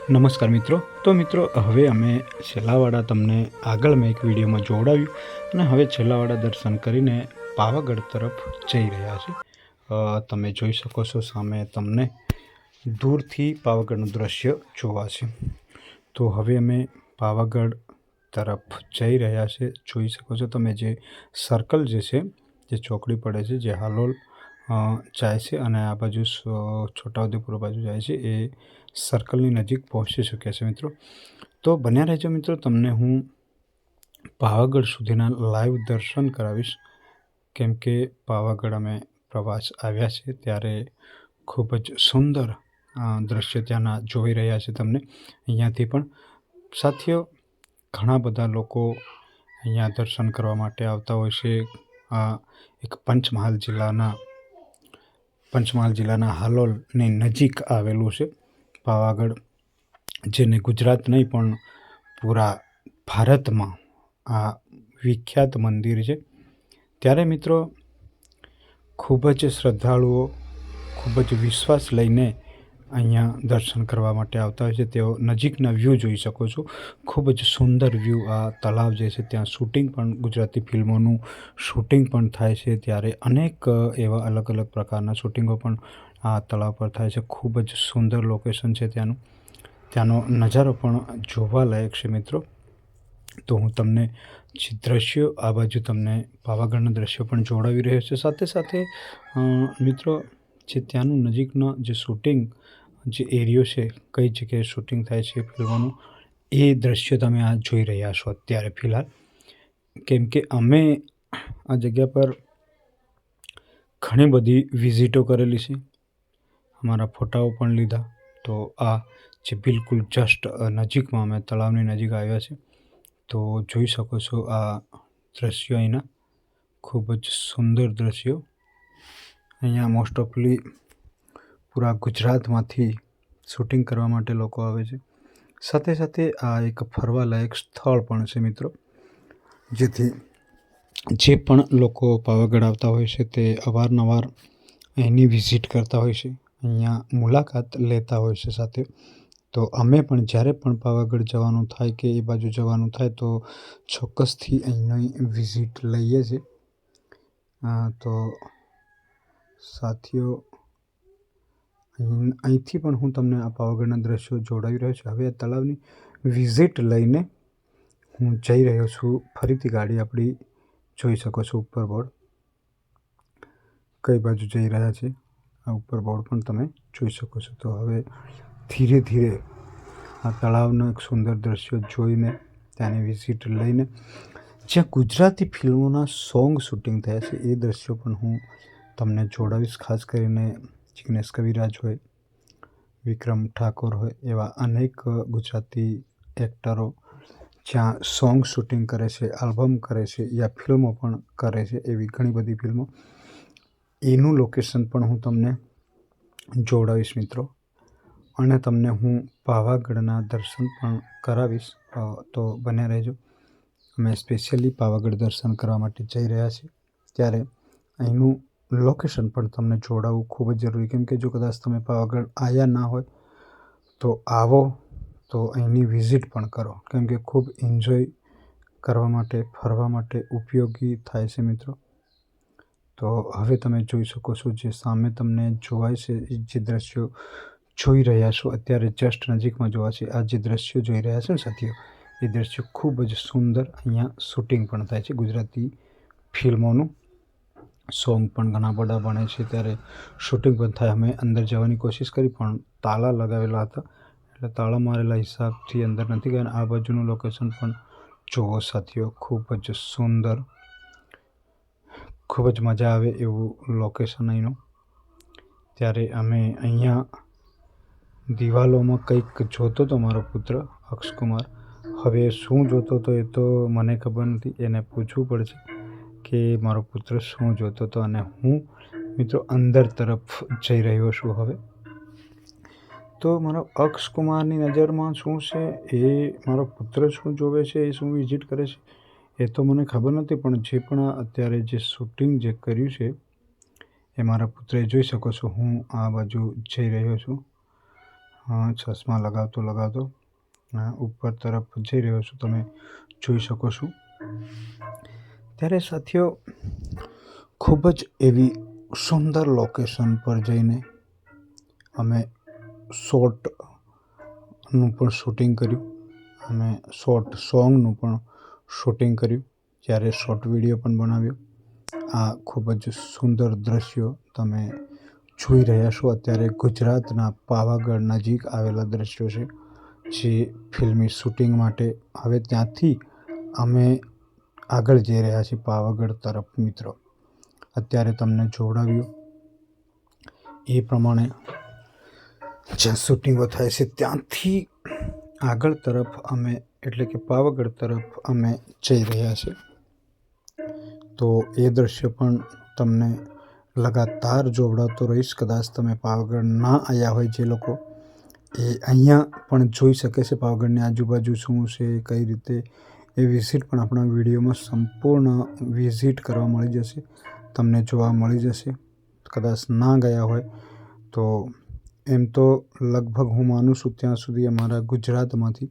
નમસ્કાર મિત્રો. તો મિત્રો હવે અમે છેલ્લાવાડા તમને આગળ મેં એક વિડીયોમાં જોડાવ્યું અને હવે છેલ્લાવાડા દર્શન કરીને પાવાગઢ તરફ જઈ રહ્યા છે. તમે જોઈ શકો છો સામે તમને દૂરથી પાવાગઢનું દ્રશ્ય જોવાશે. તો હવે અમે પાવાગઢ તરફ જઈ રહ્યા છે. જોઈ શકો છો તમે જે સર્કલ જે છે જે ચોકડી પડે છે જે હાલોલ જાય છે અને આ બાજુ છોટાઉદેપુર બાજુ જાય છે એ સર્કલની નજીક પહોંચી શક્યા છે મિત્રો. તો બન્યા રહેજો મિત્રો, તમને હું પાવાગઢ સુધીના લાઈવ દર્શન કરાવીશ. કેમ કે પાવાગઢ અમે પ્રવાસ આવ્યા છે ત્યારે ખૂબ જ સુંદર દ્રશ્ય ત્યાંના જોઈ રહ્યા છે તમને અહીંયાથી પણ. સાથીઓ, ઘણા બધા લોકો અહીંયા દર્શન કરવા માટે આવતા હોય છે. એક પંચમહાલ જિલ્લાના હાલોલની નજીક આવેલું છે પાવાગઢ, જેને ગુજરાત નહીં પણ પૂરા ભારતમાં આ વિખ્યાત મંદિર છે. ત્યારે મિત્રો ખૂબ જ શ્રદ્ધાળુઓ ખૂબ જ વિશ્વાસ લઈને અહીંયા દર્શન કરવા માટે આવતા હોય છે. તેઓ નજીકના વ્યૂ જોઈ શકો છો. ખૂબ જ સુંદર વ્યૂ. આ તળાવ જે છે ત્યાં શૂટિંગ પણ, ગુજરાતી ફિલ્મોનું શૂટિંગ પણ થાય છે. ત્યારે અનેક એવા અલગ અલગ પ્રકારના શૂટિંગો પણ આ તળાવ પર થાય છે. ખૂબ જ સુંદર લોકેશન છે ત્યાંનો નજારો પણ જોવાલાયક છે મિત્રો. તો હું તમને જે દ્રશ્યો આ બાજુ તમને પાવાગઢના દ્રશ્યો પણ જોડાવી રહ્યો છે. સાથે સાથે મિત્રો જે ત્યાંનું નજીકનો જે શૂટિંગ જે એરિયો છે, કઈ જગ્યાએ શૂટિંગ થાય છે ફિલ્મોનું, એ દ્રશ્યો તમે આ જોઈ રહ્યા છો અત્યારે ફિલહાલ. કેમ કે અમે આ જગ્યા પર ઘણી બધી વિઝિટો કરેલી છે, અમારા ફોટાઓ પણ લીધા. તો આ જે બિલકુલ જસ્ટ નજીકમાં અમે તળાવની નજીક આવ્યા છે. તો જોઈ શકો છો આ દ્રશ્યો અહીંના ખૂબ જ સુંદર દ્રશ્યો. અહીંયા મોસ્ટ ઓફલી પૂરા ગુજરાતમાંથી શૂટિંગ કરવા માટે લોકો આવે છે. સાથે સાથે આ એક ફરવાલાયક સ્થળ પણ છે મિત્રો, જેથી જે પણ લોકો પાવાગઢ આવતા હોય છે તે અવારનવાર અહીંની વિઝિટ કરતા હોય છે, અહીંયા મુલાકાત લેતા હોય છે સાથે. તો અમે પણ જ્યારે પણ પાવાગઢ જવાનું થાય કે એ બાજુ જવાનું થાય તો ચોક્કસથી અહીંની વિઝિટ લઈએ છીએ. તો સાથીઓ, અહીંથી પણ હું તમને આ પાવાગઢના દ્રશ્યો જોડાવી રહ્યો છું. હવે આ તળાવની વિઝિટ લઈને હું જઈ રહ્યો છું. ફરીથી ગાડી આપણી જોઈ શકો છો ઉપર બોર્ડ કઈ બાજુ જઈ રહ્યા છે, આ ઉપર બોર્ડ પણ તમે જોઈ શકો છો. તો હવે ધીરે ધીરે આ તળાવનો એક સુંદર દ્રશ્યો જોઈને ત્યાંની વિઝિટ લઈને જ્યાં ગુજરાતી ફિલ્મોના સોંગ શૂટિંગ થયા છે એ દ્રશ્યો પણ હું તમને જોડાવીશ. ખાસ કરીને જિગ્નેશ કવિરાજ હોય, વિક્રમ ઠાકોર હોય, એવા અનેક ગુજરાતી એક્ટરો જ્યાં સોંગ શૂટિંગ કરે છે, આલ્બમ કરે છે યા ફિલ્મો પણ કરે છે, એવી ઘણી બધી ફિલ્મો, એનું લોકેશન પણ હું તમને જોડાવીશ મિત્રો. અને તમને હું પાવાગઢના દર્શન પણ કરાવીશ. તો બન્યા રહેજો. અમે સ્પેશિયલી પાવાગઢ દર્શન કરવા માટે જઈ રહ્યા છીએ ત્યારે અહીંનું લોકેશન પણ તમને જોડાવવું ખૂબ જ જરૂરી. કેમ કે જો કદાચ તમે પાવાગઢ આવ્યા ના હોય તો આવો, તો અહીંની વિઝિટ પણ કરો. કેમ કે ખૂબ એન્જોય કરવા માટે, ફરવા માટે ઉપયોગી થાય છે મિત્રો. તો હવે તમે જોઈ શકો છો જે સામે તમને જોવાય છે, જે દ્રશ્યો જોઈ રહ્યા છો અત્યારે જસ્ટ નજીકમાં જોવા છે, આ જે દ્રશ્યો જોઈ રહ્યા છો ને સાથીઓ, એ દ્રશ્યો ખૂબ જ સુંદર. અહીંયા શૂટિંગ પણ થાય છે ગુજરાતી ફિલ્મોનું, સોંગ પણ ઘણા બધા બને છે ત્યારે શૂટિંગ પણ થાય. અમે અંદર જવાની કોશિશ કરી પણ તાળા લગાવેલા હતા, એટલે તાળા મારેલા હિસાબથી અંદર નથી ગયા. આ બાજુનું લોકેશન પણ જોવો સાથીઓ, ખૂબ જ સુંદર, ખૂબ જ મજા આવે એવું લોકેશન અહીંનું. ત્યારે અમે અહીંયા દિવાલોમાં કંઈક જોતો હતો મારો પુત્ર અક્ષકુમાર. હવે શું જોતો હતો એ તો મને ખબર નથી, એને પૂછવું પડશે કે મારો પુત્ર શું જોતો હતો. અને હું મિત્રો અંદર તરફ જઈ રહ્યો છું હવે. તો મારો અક્ષકુમારની નજરમાં શું છે, એ મારો પુત્ર શું જોવે છે, એ શું વિઝિટ કરે છે, એ તો મને ખબર નથી. પણ જે પણ અત્યારે જે શૂટિંગ જે કર્યું છે એ મારા પુત્રએ જોઈ શકો છો. હું આ બાજુ જઈ રહ્યો છું ચશ્મા લગાવતો ઉપર તરફ જઈ રહ્યો છું, તમે જોઈ શકો છો। ત્યારે સાથીઓ, ખૂબ જ એવી સુંદર લોકેશન પર જઈને અમે શોર્ટનું પણ શૂટિંગ કર્યું, અમે શોર્ટ સોંગનું પણ શૂટિંગ કર્યું, જ્યારે શોર્ટ વિડીયો પણ બનાવ્યો। આ ખૂબ જ સુંદર દ્રશ્યો તમે જોઈ રહ્યા છો। અત્યારે ગુજરાતના પાવાગઢ નજીક આવેલા દ્રશ્યો છે, જે ફિલ્મી શૂટિંગ માટે હવે ત્યાંથી અમે આગળ જઈ રહ્યા છીએ પાવાગઢ તરફ। મિત્રો, અત્યારે તમને જોડાવ્યું એ પ્રમાણે જ્યાં શૂટિંગો થાય છે ત્યાંથી આગળ તરફ અમે એટલે કે પાવાગઢ તરફ અમે જઈ રહ્યા છીએ। તો એ દ્રશ્ય પણ તમને લગાતાર જોવડાવતો રહીશ। કદાચ તમે પાવાગઢ ના આવ્યા હોય જે લોકો, એ અહીંયા પણ જોઈ શકે છે પાવાગઢની આજુબાજુ શું છે, કઈ રીતે એ વિઝિટ પણ આપણા વિડીયોમાં સંપૂર્ણ વિઝિટ કરવા મળી જશે, તમને જોવા મળી જશે। કદાચ ના ગયા હોય તો એમ તો લગભગ હું માનું છું ત્યાં સુધી અમારા ગુજરાતમાંથી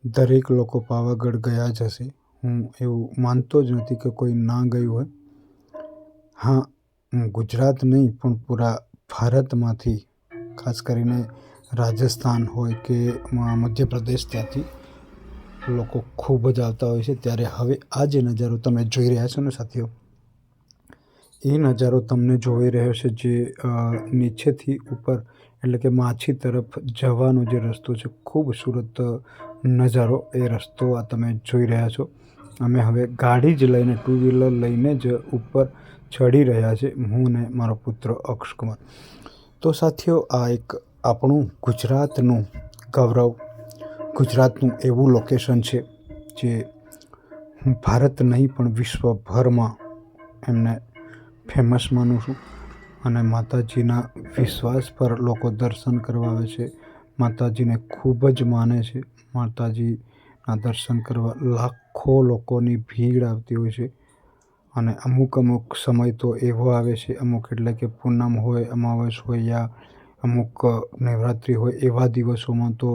દરેક લોકો પાવાગઢ ગયા જ હશે। હું એવું માનતો જ નથી કે કોઈ ના ગયું હોય। હા, ગુજરાત નહીં પણ પૂરા ભારતમાંથી, ખાસ કરીને રાજસ્થાન હોય કે મધ્યપ્રદેશ, ત્યાંથી લોકો ખૂબ જ આવતા હોય છે। ત્યારે હવે આ જે નજારો તમે જોઈ રહ્યા છો ને સાથીઓ, એ નજારો તમને જોઈ રહ્યો છે જે નીચેથી ઉપર એટલે કે માછી તરફ જવાનો જે રસ્તો છે, ખૂબસૂરત નજારો એ રસ્તો આ તમે જોઈ રહ્યા છો। અમે હવે ગાડી જ લઈને, ટુ વ્હીલર લઈને જ ઉપર ચડી રહ્યા છે, હું ને મારો પુત્ર અક્ષકુમાર। તો સાથીઓ, આ એક આપણું ગુજરાતનું ગૌરવ, ગુજરાતનું એવું લોકેશન છે જે હું ભારત નહીં પણ વિશ્વભરમાં એમને ફેમસ માનું છું। અને માતાજીના વિશ્વાસ પર લોકો દર્શન કરવા આવે છે, માતાજીને ખૂબ જ માને છે। માતાજીના દર્શન કરવા લાખો લોકોની ભીડ આવતી હોય છે। અને અમુક સમય તો એવો આવે છે, અમુક એટલે કે પૂનમ હોય, અમાવસ હોય યા અમુક નવરાત્રિ હોય, એવા દિવસોમાં તો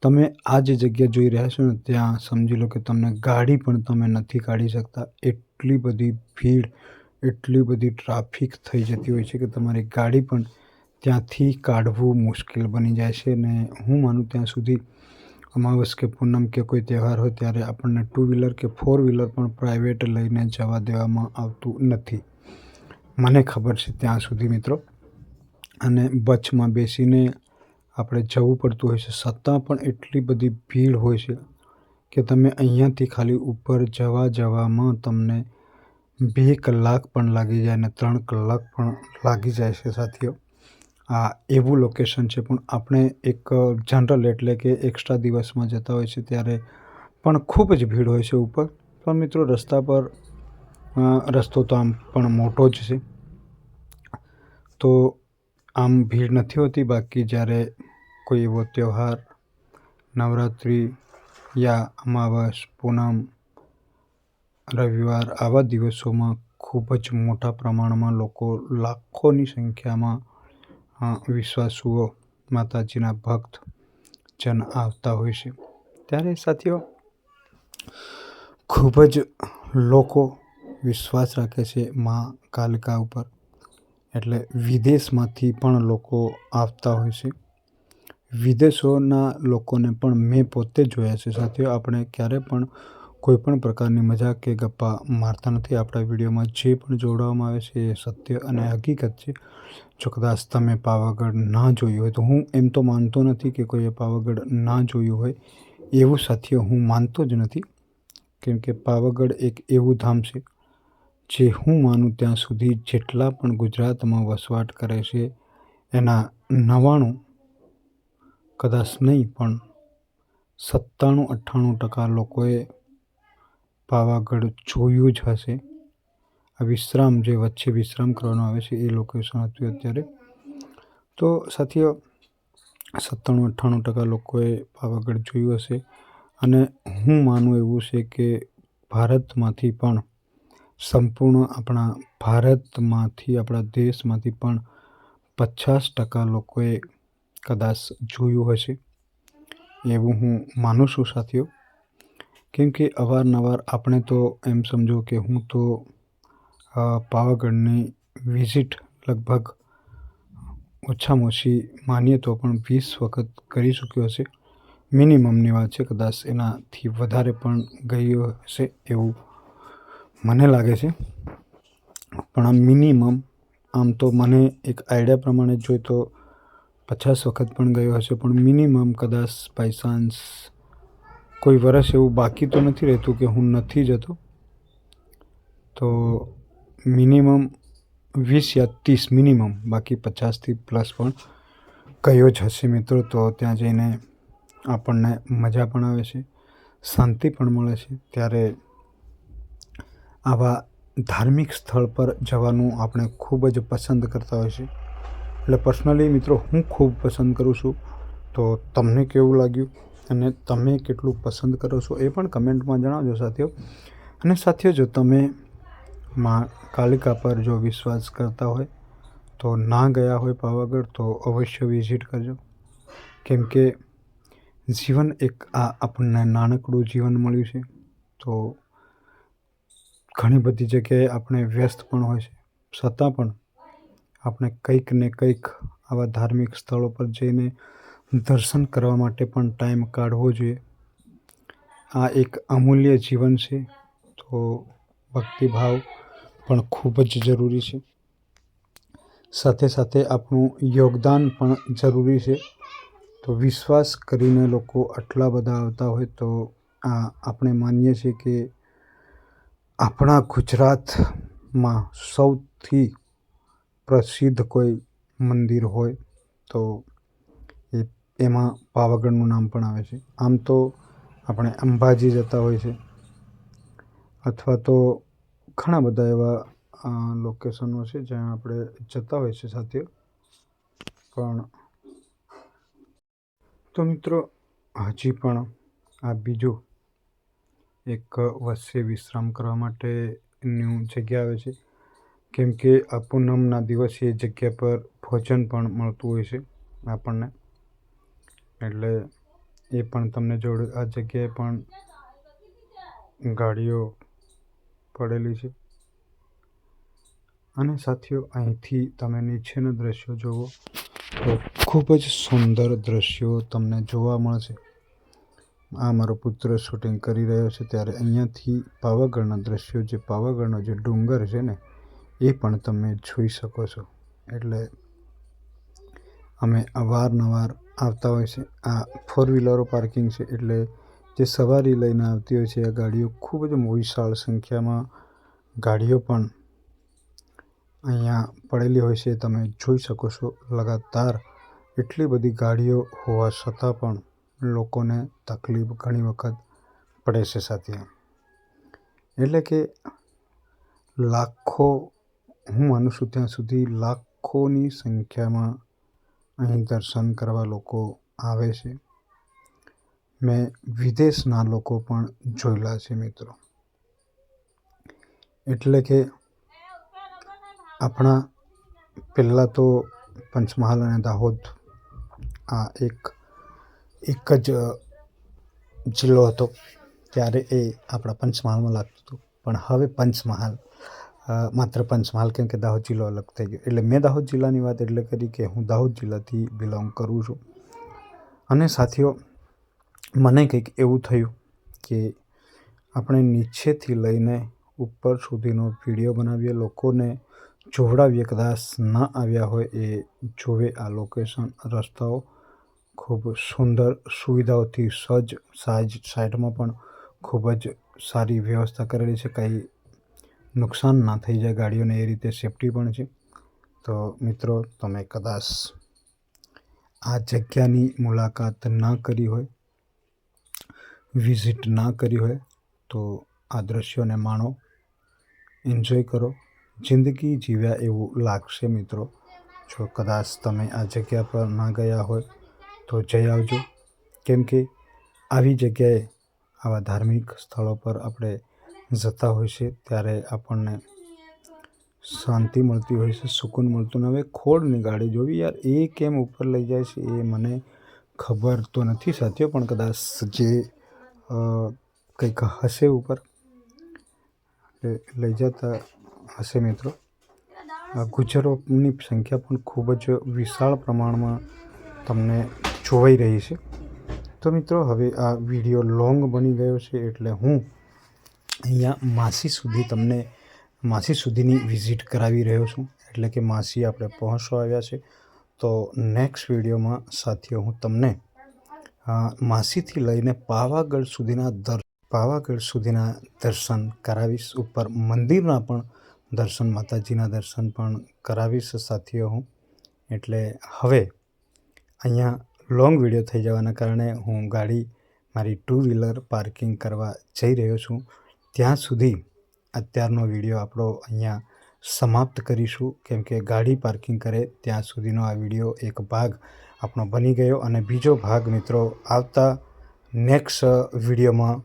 તમે આ જે જગ્યા જોઈ રહ્યા છો ને, ત્યાં સમજી લો કે તમને ગાડી પણ તમે નથી કાઢી શકતા। એટલી બધી ભીડ, એટલી બધી ટ્રાફિક થઈ જતી હોય છે કે તમારી ગાડી પણ ત્યાંથી કાઢવું મુશ્કેલ બની જાય છે। ને હું માનું ત્યાં સુધી અમાવસ કે પૂનમ કે કોઈ તહેવાર હોય ત્યારે આપણને ટુ વ્હીલર કે ફોર વ્હીલર પણ પ્રાઇવેટ લઈને જવા દેવામાં આવતું નથી, મને ખબર છે ત્યાં સુધી મિત્રો। અને બસમાં બેસીને આપણે જવું પડતું હોય છે, છતાં પણ એટલી બધી ભીડ હોય છે કે તમે અહીંયાથી ખાલી ઉપર જવામાં તમને 2 કલાક પણ લાગી જાય ને 3 કલાક પણ લાગી જાય છે સાથીઓ। આ એવું લોકેશન છે, પણ આપણે એક જનરલ એટલે કે એક્સ્ટ્રા દિવસમાં જતા હોય છે ત્યારે પણ ખૂબ જ ભીડ હોય છે ઉપર। પણ મિત્રો, રસ્તા પર રસ્તો તો આમ પણ મોટો જ છે, તો આમ ભીડ નથી હોતી। બાકી જ્યારે કોઈ એવો તહેવાર, નવરાત્રિ યા અમાવસ, પૂનમ, રવિવાર, આવા દિવસોમાં ખૂબ જ મોટા પ્રમાણમાં લોકો, લાખોની સંખ્યામાં વિશ્વાસુઓ, માતાજીના ભક્ત જન આવતા હોય છે। ત્યારે સાથીઓ, ખૂબ જ લોકો વિશ્વાસ રાખે છે મા કાલિકા ઉપર, એટલે વિદેશમાંથી પણ લોકો આવતા હોય છે। વિદેશોના લોકોને પણ મેં પોતે જોયા છે સાથીઓ। આપણે ક્યારે પણ કોઈ પણ પ્રકારની મજાક કે ગપ્પા મારતા નથી। આપણા વિડીયોમાં જે પણ જોડવામાં આવે છે એ સત્ય અને હકીકત છે। જો કદાચ તમે પાવાગઢ ના જોયું હોય તો, હું એમ તો માનતો નથી કે કોઈએ પાવાગઢ ના જોયું હોય એવું સાથીઓ, હું માનતો જ નથી। કેમ કે પાવાગઢ એક એવું ધામ છે જે હું માનું ત્યાં સુધી જેટલા પણ ગુજરાતમાં વસવાટ કરે છે એના 99 કદાચ નહીં પણ 97-98% લોકોએ પાવાગઢ જોયું જ હશે। આ વિશ્રામ, જે વચ્ચે વિશ્રામ કરવાનો આવે છે, એ લોકેશન હતું અત્યારે। તો સાથીઓ, 97-98% લોકોએ પાવાગઢ જોયું હશે। અને હું માનું એવું છે કે ભારતમાંથી પણ, સંપૂર્ણ આપણા ભારતમાંથી, આપણા દેશમાંથી પણ 50% લોકોએ કદાચ જોયું હશે એવું હું માનું છું સાથીઓ. કેમ કે અવારનવાર આપણે તો એમ સમજો કે હું તો પાવાગઢની વિઝિટ લગભગ ઓછામાં ઓછી માનીએ તો પણ 20 વખત કરી ચૂક્યો હશે. મિનિમમની વાત છે, કદાચ એનાથી વધારે પણ ગયો હશે એવું મને લાગે છે. પણ આ મિનિમમ આમ તો મને એક આઈડિયા પ્રમાણે જોઈએ તો 50 વખત પણ ગયો હશે, પણ મિનિમમ કદાચ બાય ચાન્સ કોઈ વર્ષ એવું બાકી તો નથી રહેતું કે હું નથી જતો. તો મિનિમમ 20 યા 30 મિનિમમ, બાકી 50થી પ્લસ પણ ગયો જ હશે મિત્રો. તો ત્યાં જઈને આપણને મજા પણ આવે છે, શાંતિ પણ મળે છે. ત્યારે આવા ધાર્મિક સ્થળ પર જવાનું આપણે ખૂબ જ પસંદ કરતા હોય છે. એટલે પર્સનલી મિત્રો હું ખૂબ પસંદ કરું છું. તો તમને કેવું લાગ્યું અને તમે કેટલું પસંદ કરો છો એ પણ કમેન્ટમાં જણાવજો સાથીઓ. અને સાથીઓ, જો તમે માં કાલિકા પર જો વિશ્વાસ કરતા હોય તો ના ગયા હોય પાવાગઢ તો અવશ્ય વિઝિટ કરજો. કેમ કે જીવન એક આપણને નાનકડું જીવન મળ્યું છે. તો ઘણી બધી જગ્યાએ આપણે વ્યસ્ત પણ હોય છે, છતાં પણ આપણે કંઈક ને કંઈક આવા ધાર્મિક સ્થળો પર જઈને દર્શન કરવા માટે પણ ટાઈમ કાઢવો જોઈએ. આ એક અમૂલ્ય જીવન છે. તો ભક્તિભાવ પણ ખૂબ જ જરૂરી છે. સાથે સાથે આપણું યોગદાન પણ જરૂરી છે. તો વિશ્વાસ કરીને લોકો આટલા બધા આવતા હોય તો આપણે માનીએ છીએ કે આપણા ગુજરાતમાં સૌથી પ્રસિદ્ધ કોઈ મંદિર હોય તો એમાં પાવાગઢનું નામ પણ આવે છે. આમ તો આપણે અંબાજી જતા હોય છે, અથવા તો ઘણા બધા એવા લોકેશનો છે જ્યાં આપણે જતા હોય છે સાથીઓ. પણ તો મિત્રો હજી પણ આ બીજું એક વચ્ચે વિશ્રામ કરવા માટેની જગ્યા આવે છે. કેમ કે આ પૂનમના દિવસે એ જગ્યા પર ભોજન પણ મળતું હોય છે આપણને. એટલે એ પણ તમને જોડે આ જગ્યાએ પણ ગાડીઓ પડેલી છે. અને સાથીઓ, અહીંથી તમે નીચેના દ્રશ્યો જુઓ તો ખૂબ જ સુંદર દ્રશ્યો તમને જોવા મળશે. આ મારો પુત્ર શૂટિંગ કરી રહ્યો છે ત્યારે અહીંયાથી પાવાગઢના દ્રશ્યો, જે પાવાગઢનો જે ડુંગર છે ને, એ પણ તમે જોઈ શકો છો. એટલે અમે અવારનવાર આવતા હોય છે. આ 4 વ્હીલરો પાર્કિંગ છે, એટલે જે સવારી લઈને આવતી હોય છે આ ગાડીઓ, ખૂબ જ વિશાળ સંખ્યામાં ગાડીઓ પણ અહીંયા પડેલી હોય છે. તમે જોઈ શકો છો લગાતાર એટલી બધી ગાડીઓ હોવા છતાં પણ લોકોને તકલીફ ઘણી વખત પડે છે સાથીઓ. એટલે કે લાખો, હું માનું છું ત્યાં સુધી લાખોની સંખ્યામાં અહીં દર્શન કરવા લોકો આવે છે. મેં વિદેશના લોકો પણ જોયેલા છે મિત્રો. એટલે કે આપણા પહેલાં તો પંચમહાલ અને દાહોદ આ એક જ જિલ્લો હતો, ત્યારે એ આપણા પંચમહાલમાં લાગતું હતું. પણ હવે પંચમહાલ માત્ર પંચમહાલ, કેમ કે દાહોદ જિલ્લો અલગ થઈ ગયો. એટલે મેં દાહોદ જિલ્લાની વાત એટલે કરી કે હું દાહોદ જિલ્લાથી બિલોંગ કરું છું. અને સાથીઓ, મને કંઈક એવું થયું કે આપણે નીચેથી લઈને ઉપર સુધીનો વિડીયો બનાવીએ, લોકોને જોવડાવીએ. કદાચ ના આવ્યા હોય એ જોવે આ લોકેશન, રસ્તાઓ ખૂબ સુંદર સુવિધાઓથી સજ્જ, સાઈડમાં પણ ખૂબ જ સારી વ્યવસ્થા કરેલી છે. કંઈ નુકસાન ના થઈ જાય ગાડીઓને, એ રીતે સેફટી પણ છે. તો મિત્રો, તમે કદાચ આ જગ્યાની મુલાકાત ના કરી હોય, વિઝિટ ના કરી હોય તો આ દ્રશ્યોને માણો, એન્જોય કરો. જિંદગી જીવ્યા એવું લાગશે મિત્રો. જો કદાચ તમે આ જગ્યા પર ના ગયા હોય તો જઈ આવજો. કેમ કે આવી જગ્યાએ, આવા ધાર્મિક સ્થળો પર આપણે જતા હોય છે ત્યારે આપણને શાંતિ મળતી હોય છે, સુકૂન મળતું. ને હવે ખોડની ગાડી જોવી યાર, એ કેમ ઉપર લઈ જાય છે એ મને ખબર તો નથી સાથીઓ, પણ કદાચ જે કંઈક હશે ઉપર લઈ જતા હશે મિત્રો. ગુજરોની સંખ્યા પણ ખૂબ જ વિશાળ પ્રમાણમાં તમને જોવાઈ રહી છે. તો મિત્રો હવે આ વિડીયો લોંગ બની ગયો છે, એટલે હું અહીંયા માસી સુધીની વિઝિટ કરાવી રહ્યો છું. એટલે કે માસી આપણે પહોંચવા આવ્યા છે. તો નેક્સ્ટ વિડીયોમાં સાથીઓ હું તમને માસીથી લઈને પાવાગઢ સુધીના દર્શન કરાવીશ. ઉપર મંદિરના પણ દર્શન, માતાજીના દર્શન પણ કરાવીશ સાથીઓ હું. એટલે હવે અહીંયા લોંગ વિડીયો થઈ જવાના કારણે હું ગાડી મારી 2 વ્હીલર પાર્કિંગ કરવા જઈ રહ્યો છું. ત્યાં સુધી અત્યારનો વિડીયો આપણો અહીંયા સમાપ્ત કરીશું, કેમ કે ગાડી પાર્કિંગ કરે ત્યાં સુધીનો આ વિડીયો એક ભાગ આપણો બની ગયો, અને બીજો ભાગ મિત્રો આવતા નેક્સ્ટ વિડીયોમાં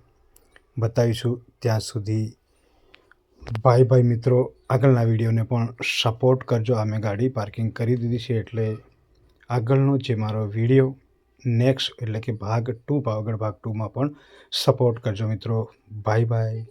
બતાવીશું. ત્યાં સુધી બાય મિત્રો. આગળના વિડીયોને પણ સપોર્ટ કરજો. અમે ગાડી પાર્કિંગ કરી દીધી છે, એટલે આગળનો જે મારો વિડીયો નેક્સ્ટ એટલે કે ભાગ 2, પાવાગઢ ભાગ 2માં પણ સપોર્ટ કરજો મિત્રો. બાય.